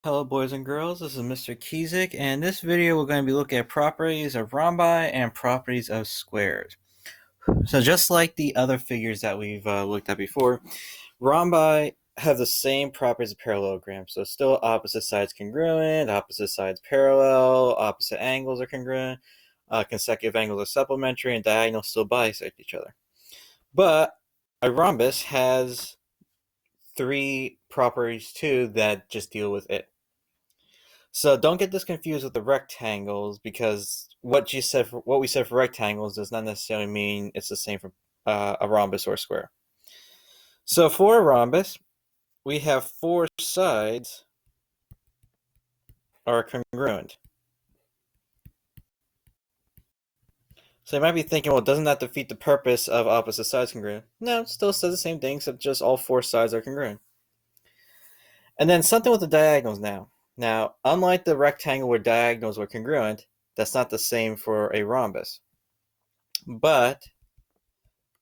Hello boys and girls, this is Mr. Kizik, and in this video we're going to be looking at properties of rhombi and properties of squares. So just like the other figures that we've looked at before, rhombi have the same properties of parallelograms. So still opposite sides congruent, opposite sides parallel, opposite angles are congruent, consecutive angles are supplementary, and diagonals still bisect each other. But a rhombus has three properties too that just deal with it. So don't get this confused with the rectangles, because what we said for rectangles does not necessarily mean it's the same for a rhombus or a square. So for a rhombus, we have four sides are congruent. So you might be thinking, well, doesn't that defeat the purpose of opposite sides congruent? No, it still says the same thing, except just all four sides are congruent. And then something with the diagonals now. Now, unlike the rectangle where diagonals were congruent, that's not the same for a rhombus. But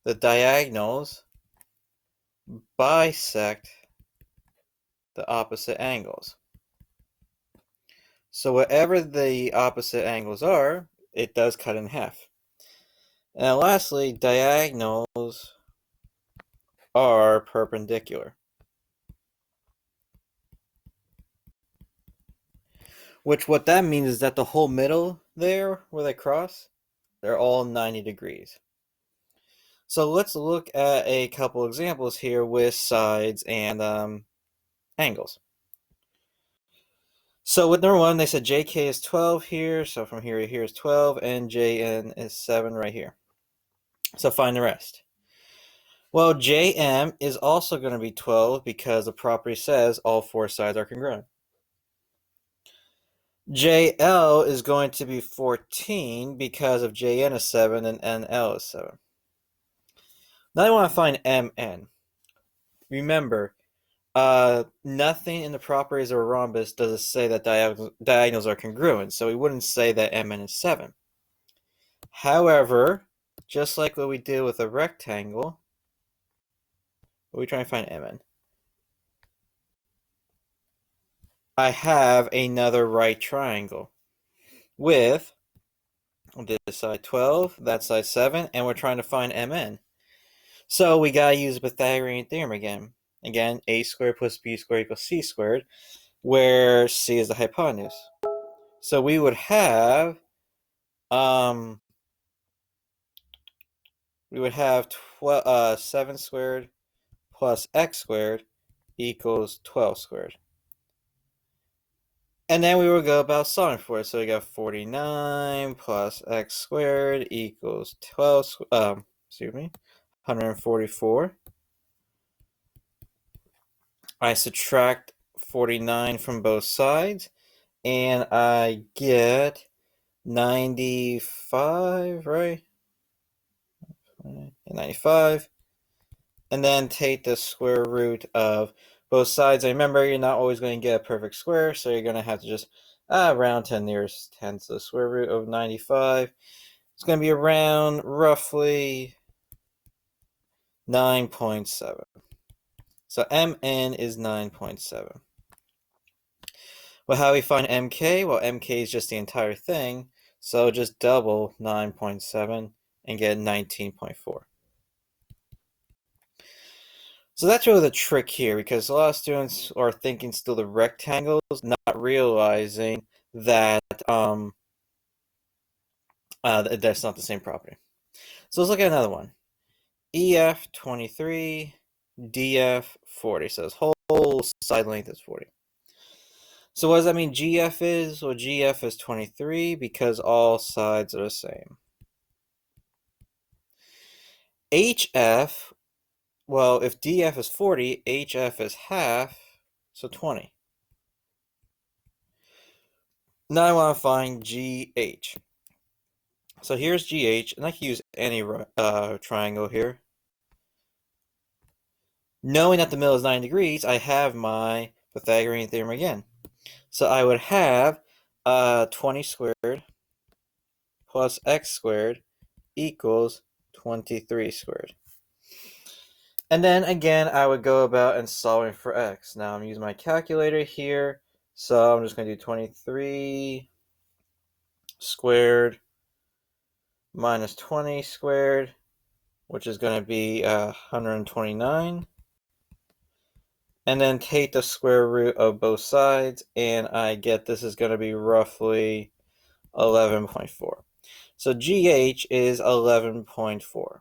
the diagonals bisect the opposite angles. So whatever the opposite angles are, it does cut in half. And lastly, diagonals are perpendicular. What that means is that the whole middle there, where they cross, they're all 90 degrees. So let's look at a couple examples here with sides and angles. So with number one, they said JK is 12 here, so from here to here is 12, and JN is 7 right here. So find the rest. Well, JM is also going to be 12 because the property says all four sides are congruent. JL is going to be 14 because of JN is 7 and NL is 7. Now I want to find MN. Remember, nothing in the properties of a rhombus does it say that diagonals are congruent, so we wouldn't say that MN is 7. However, just like what we did with a rectangle, we try to find MN. I have another right triangle with this side 12, that side 7, and we're trying to find MN. So we gotta use the Pythagorean theorem again. Again, a squared plus b squared equals c squared, where c is the hypotenuse. So we would have 7 squared plus x squared equals 12 squared. And then we will go about solving for it. So we got 49 plus x squared equals 144. I subtract 49 from both sides, and I get 95, right? 95. And then take the square root of both sides. And remember, you're not always going to get a perfect square, so you're going to have to just round 10 nearest 10. So the square root of 95 is going to be around roughly 9.7. So MN is 9.7. Well, how do we find MK? Well, MK is just the entire thing, so just double 9.7 and get 19.4. So that's really the trick here, because a lot of students are thinking still the rectangles, not realizing that that's not the same property. So let's look at another one. EF 23, DF 40. So this whole side length is 40. So what does that mean GF is? Well, GF is 23 because all sides are the same. HF, well, if DF is 40, HF is half, so 20. Now I want to find GH. So here's GH, and I can use any triangle here. Knowing that the middle is 90 degrees, I have my Pythagorean theorem again. So I would have 20 squared plus x squared equals 23 squared. And then again, I would go about and solving for x. Now I'm using my calculator here. So I'm just going to do 23 squared minus 20 squared, which is going to be 129. And then take the square root of both sides, and I get this is going to be roughly 11.4. So GH is 11.4,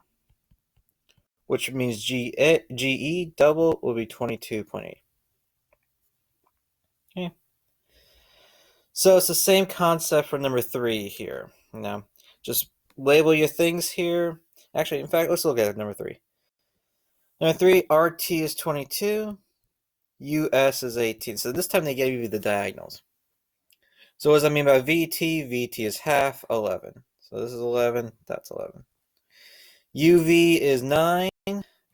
which means GE double will be 22.8. Okay. So it's the same concept for number 3 here. Now, just label your things here. Actually, in fact, let's look at number 3. Number 3, RT is 22, US is 18. So this time they gave you the diagonals. So what does that mean by VT? VT is half, 11. So this is 11, that's 11. UV is 9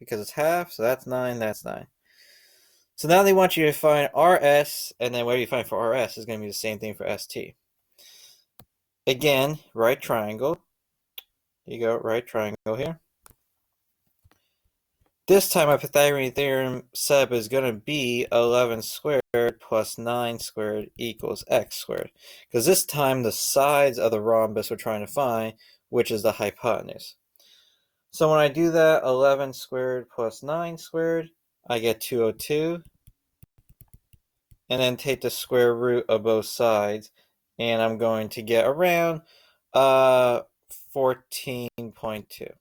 because it's half, so that's 9, that's 9. So now they want you to find RS, and then whatever you find for RS is going to be the same thing for ST. Again, right triangle. You go, right triangle here. This time my Pythagorean theorem setup is going to be 11 squared plus 9 squared equals x squared. Because this time the sides of the rhombus we're trying to find, which is the hypotenuse. So when I do that, 11 squared plus 9 squared, I get 202. And then take the square root of both sides, and I'm going to get around 14.2,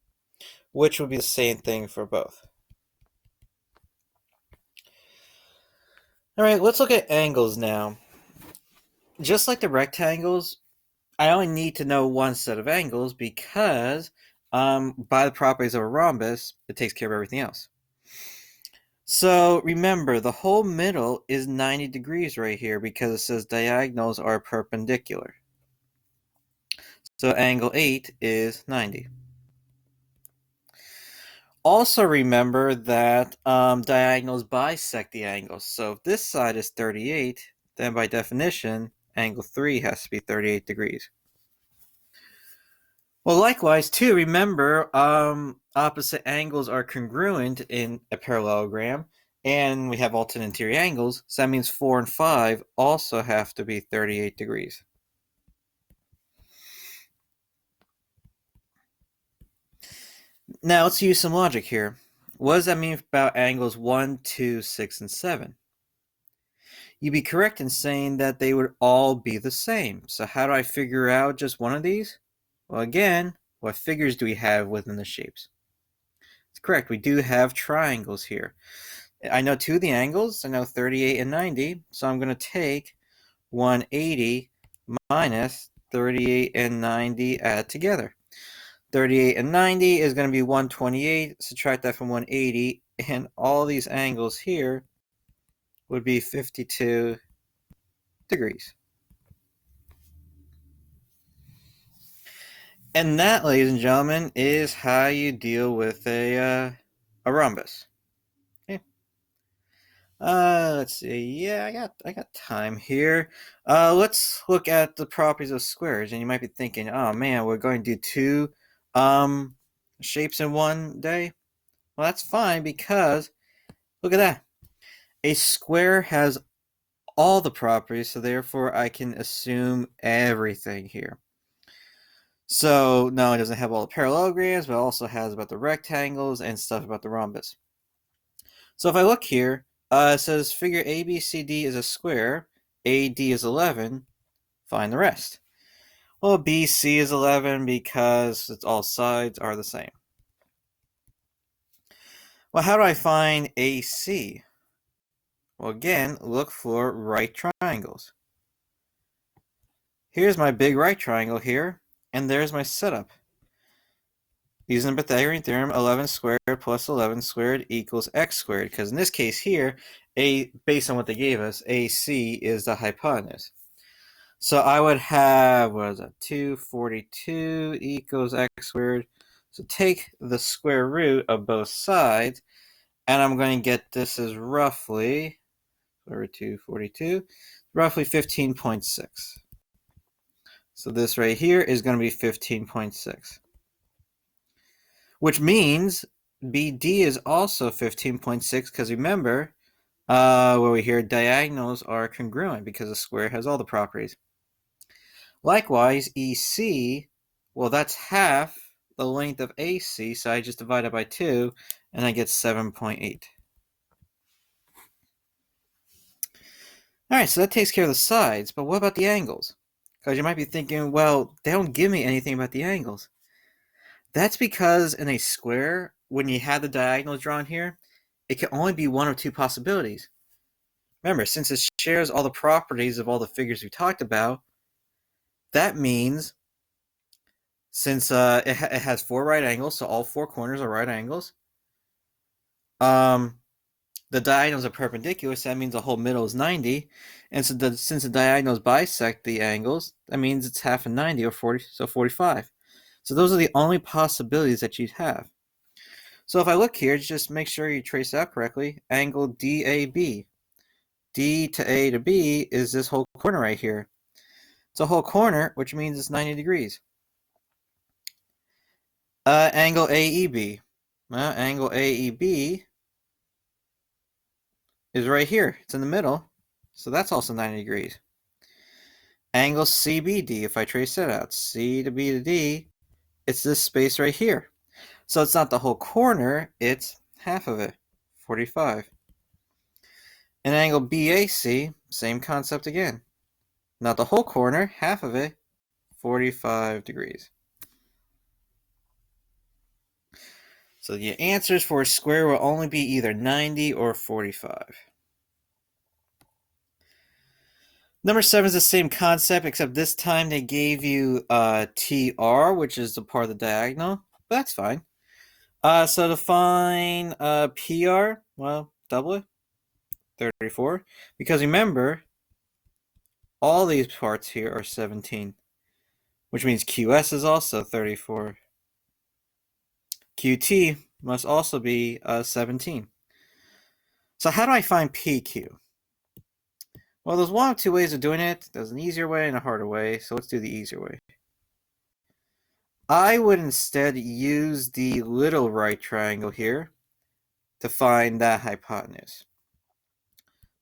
which would be the same thing for both. All right, let's look at angles now. Just like the rectangles, I only need to know one set of angles because by the properties of a rhombus, it takes care of everything else. So remember, the whole middle is 90 degrees right here because it says diagonals are perpendicular. So angle 8 is 90. Also remember that diagonals bisect the angles. So if this side is 38, then by definition, angle 3 has to be 38 degrees. Well, likewise, too, remember opposite angles are congruent in a parallelogram, and we have alternate interior angles, so that means 4 and 5 also have to be 38 degrees. Now, let's use some logic here. What does that mean about angles 1, 2, 6, and 7? You'd be correct in saying that they would all be the same. So how do I figure out just one of these? Well, again, what figures do we have within the shapes? It's correct, we do have triangles here. I know two of the angles, I know 38 and 90, so I'm going to take 180 minus 38 and 90 add together. 38 and 90 is going to be 128, subtract that from 180, and all these angles here would be 52 degrees. And that, ladies and gentlemen, is how you deal with a rhombus. Okay. Let's see. Yeah, I got time here. Let's look at the properties of squares. And you might be thinking, oh man, we're going to do two shapes in one day. Well, that's fine because look at that. A square has all the properties, so therefore I can assume everything here. So not only does it have all the parallelograms, but it also has about the rectangles and stuff about the rhombus. So if I look here, it says figure ABCD is a square, AD is 11, find the rest. Well, BC is 11 because it's all sides are the same. Well, how do I find AC? Well, again, look for right triangles. Here's my big right triangle here, and there's my setup. Using the Pythagorean theorem, 11 squared plus 11 squared equals x squared, because in this case here, based on what they gave us, AC is the hypotenuse. So I would have, what is that, 242 equals x squared. So take the square root of both sides, and I'm going to get this as roughly, 242, roughly 15.6. So this right here is going to be 15.6. Which means BD is also 15.6 because remember, Where we hear diagonals are congruent because a square has all the properties. Likewise, EC, well, that's half the length of AC, so I just divide it by 2, and I get 7.8. Alright, so that takes care of the sides, but what about the angles? Because you might be thinking, well, they don't give me anything about the angles. That's because in a square, when you have the diagonals drawn here, it can only be one of two possibilities. Remember, since it shares all the properties of all the figures we talked about, that means since it has 4 right angles, so all 4 corners are right angles, the diagonals are perpendicular, so that means the whole middle is 90, and so since the diagonals bisect the angles, that means it's half of 90, or 40, so 45. So those are the only possibilities that you'd have. So if I look here, just make sure you trace out correctly, angle DAB. D to A to B is this whole corner right here. It's a whole corner, which means it's 90 degrees. Angle AEB. Angle AEB is right here. It's in the middle, so that's also 90 degrees. Angle CBD, if I trace that out, C to B to D, it's this space right here. So it's not the whole corner, it's half of it, 45. And angle BAC, same concept again. Not the whole corner, half of it, 45 degrees. So the answers for a square will only be either 90 or 45. Number 7 is the same concept, except this time they gave you TR, which is the part of the diagonal. But that's fine. So to find PR, well, double it, 34. Because remember, all these parts here are 17, which means QS is also 34. QT must also be 17. So how do I find PQ? Well, there's one of two ways of doing it. There's an easier way and a harder way, so let's do the easier way. I would instead use the little right triangle here to find that hypotenuse.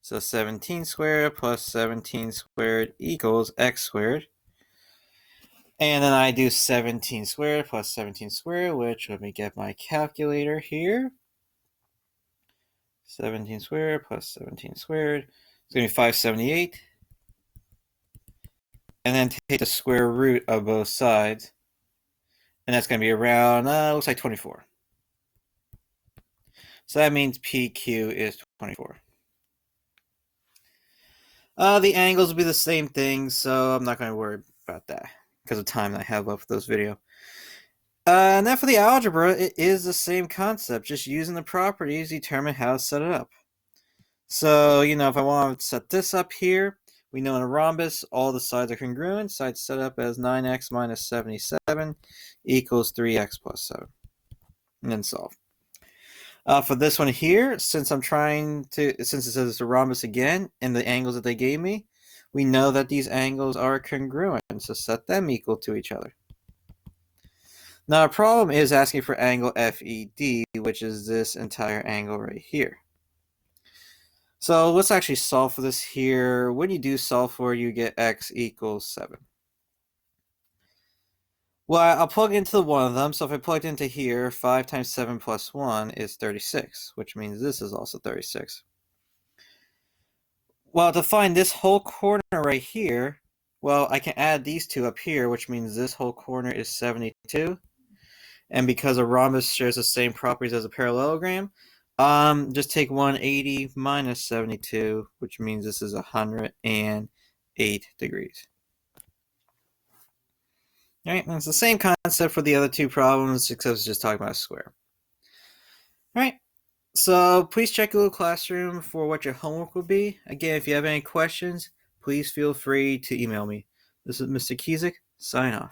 So 17 squared plus 17 squared equals x squared. And then I do 17 squared plus 17 squared, which, let me get my calculator here. 17 squared plus 17 squared. It's going to be 578. And then take the square root of both sides. And that's going to be around, looks like 24. So that means PQ is 24. The angles will be the same thing, so I'm not going to worry about that because of time that I have left for this video. And then for the algebra, it is the same concept, just using the properties to determine how to set it up. So, if I want to set this up here, we know in a rhombus, all the sides are congruent, so I'd set up as 9x minus 77 equals 3x plus 7. And then solve. For this one here, since it says it's a rhombus again, and the angles that they gave me, we know that these angles are congruent, so set them equal to each other. Now, a problem is asking for angle FED, which is this entire angle right here. So let's actually solve for this here. When you do solve for it, you get x equals 7. Well, I'll plug into one of them. So if I plugged into here, 5 times 7 plus 1 is 36, which means this is also 36. Well, to find this whole corner right here, well, I can add these two up here, which means this whole corner is 72. And because a rhombus shares the same properties as a parallelogram, just take 180 minus 72, which means this is 108 degrees. All right, and it's the same concept for the other two problems, except it's just talking about a square. All right, so please check your little classroom for what your homework will be. Again, if you have any questions, please feel free to email me. This is Mr. Kiesik, sign off.